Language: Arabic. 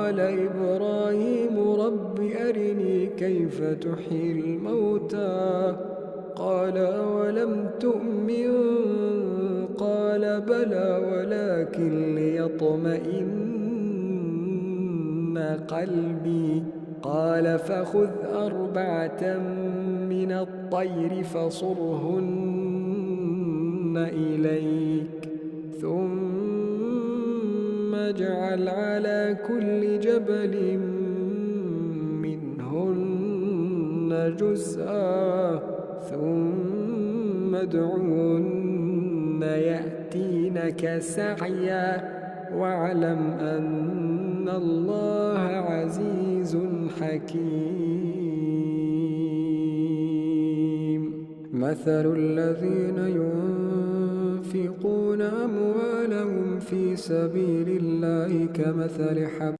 قال إبراهيم رب أرني كيف تحيي الموتى قال أولم تؤمن قال بلى ولكن ليطمئن قلبي قال فخذ 4 من الطير فصرهن إليك ثم اجعل على كل جبل منهن جزءا ثم ادعهن يأتينك سعيا واعلم أن الله عزيز حكيم مثل الذين ينفقون أموالهم في سبيل الله كمثل حبة